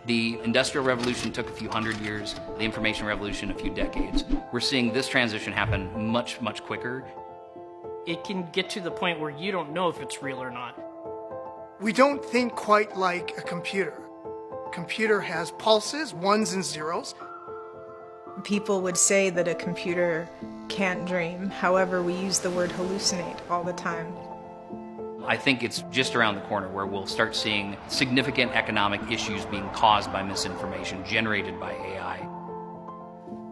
The Industrial Revolution took a few hundred years, the Information Revolution a few decades. We're seeing this transition happen much, much quicker. It can get to the point where you don't know if it's real or not. We don't think quite like a computer. Computer has pulses, ones and zeros. People would say that a computer can't dream. However, we use the word hallucinate all the time. I think it's just around the corner where we'll start seeing significant economic issues being caused by misinformation generated by AI.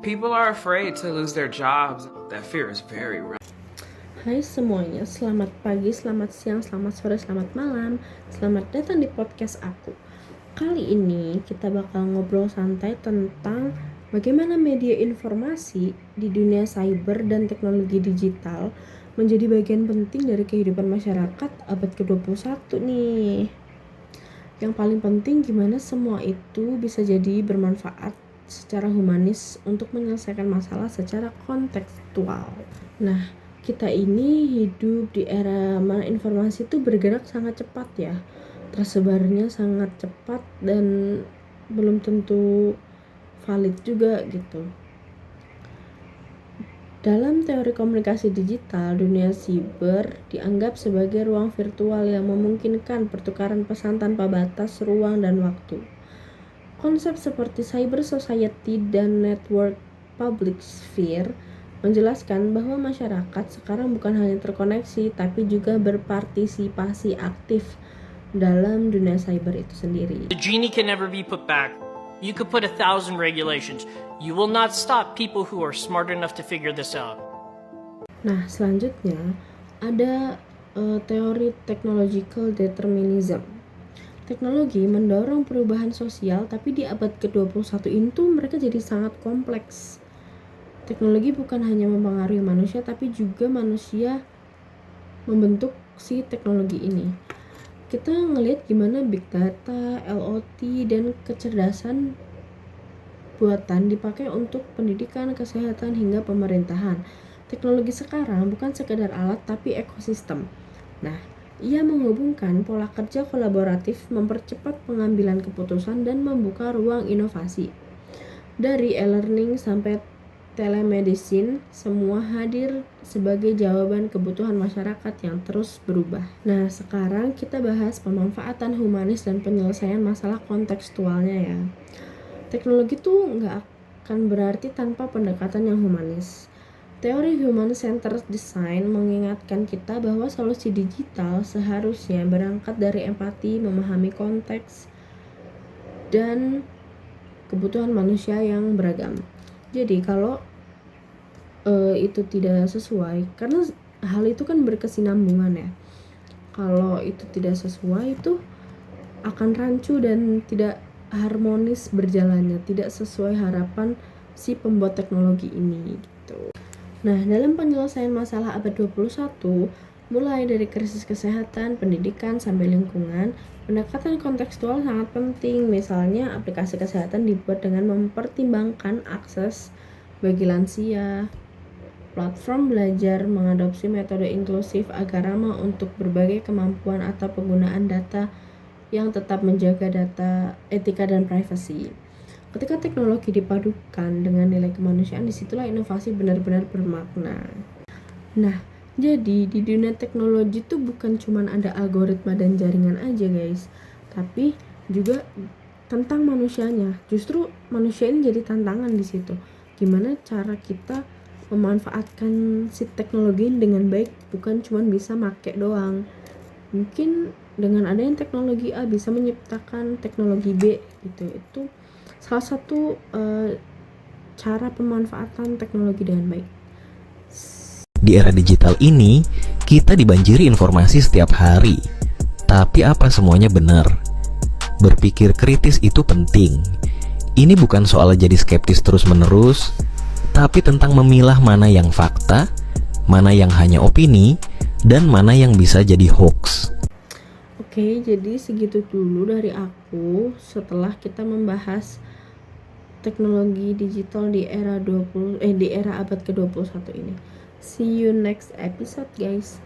People are afraid to lose their jobs. That fear is very real. Hai semuanya, selamat pagi, selamat siang, selamat sore, selamat malam. Selamat datang di podcast aku. Kali ini kita bakal ngobrol santai tentang bagaimana media informasi di dunia cyber dan teknologi digital menjadi bagian penting dari kehidupan masyarakat abad ke-21 nih. Yang paling penting gimana semua itu bisa jadi bermanfaat secara humanis untuk menyelesaikan masalah secara kontekstual. Nah, kita ini hidup di era mana informasi itu bergerak sangat cepat ya. Tersebarnya sangat cepat dan belum tentu valid juga gitu. Dalam teori komunikasi digital, dunia siber dianggap sebagai ruang virtual yang memungkinkan pertukaran pesan tanpa batas ruang dan waktu. Konsep seperti cyber society dan network public sphere menjelaskan bahwa masyarakat sekarang bukan hanya terkoneksi tapi juga berpartisipasi aktif dalam dunia cyber itu sendiri. The genie can never be put back. You could put 1,000 regulations. You will not stop people who are smart enough to figure this out. Nah, selanjutnya ada teori technological determinism. Teknologi mendorong perubahan sosial, tapi di abad ke-21 itu mereka jadi sangat kompleks. Teknologi bukan hanya mempengaruhi manusia, tapi juga manusia membentuk si teknologi ini. Kita ngelihat gimana big data, LOT, dan kecerdasan buatan dipakai untuk pendidikan, kesehatan, hingga pemerintahan. Teknologi sekarang bukan sekedar alat tapi ekosistem. Nah, ia menghubungkan pola kerja kolaboratif, mempercepat pengambilan keputusan, dan membuka ruang inovasi. Dari e-learning sampai telemedicine, semua hadir sebagai jawaban kebutuhan masyarakat yang terus berubah. Nah, sekarang kita bahas pemanfaatan humanis dan penyelesaian masalah kontekstualnya ya. Teknologi tuh nggak akan berarti tanpa pendekatan yang humanis. Teori human-centered design mengingatkan kita bahwa solusi digital seharusnya berangkat dari empati, memahami konteks, dan kebutuhan manusia yang beragam. Jadi kalau itu tidak sesuai, karena hal itu kan berkesinambungan ya. Kalau itu tidak sesuai, itu akan rancu dan tidak harmonis berjalannya, tidak sesuai harapan si pembuat teknologi ini gitu. Nah, dalam penyelesaian masalah abad 21, mulai dari krisis kesehatan, pendidikan, sampai lingkungan, pendekatan kontekstual sangat penting. Misalnya, aplikasi kesehatan dibuat dengan mempertimbangkan akses bagi lansia. Platform belajar mengadopsi metode inklusif agar ramah untuk berbagai kemampuan atau penggunaan data yang tetap menjaga data, etika, dan privasi. Ketika teknologi dipadukan dengan nilai kemanusiaan, disitulah inovasi benar-benar bermakna. Nah, jadi di dunia teknologi itu bukan cuma ada algoritma dan jaringan aja guys, tapi juga tentang manusianya. Justru manusia ini jadi tantangan di situ. Gimana cara kita memanfaatkan si teknologi dengan baik, bukan cuma bisa make doang. Mungkin dengan adanya teknologi A bisa menciptakan teknologi B gitu. Itu salah satu cara pemanfaatan teknologi dengan baik. Di era digital ini, kita dibanjiri informasi setiap hari. Tapi apa semuanya benar? Berpikir kritis itu penting. Ini bukan soal jadi skeptis terus-menerus, tapi tentang memilah mana yang fakta, mana yang hanya opini, dan mana yang bisa jadi hoax. Oke, jadi segitu dulu dari aku setelah kita membahas teknologi digital di era abad ke-21 ini. See you next episode guys.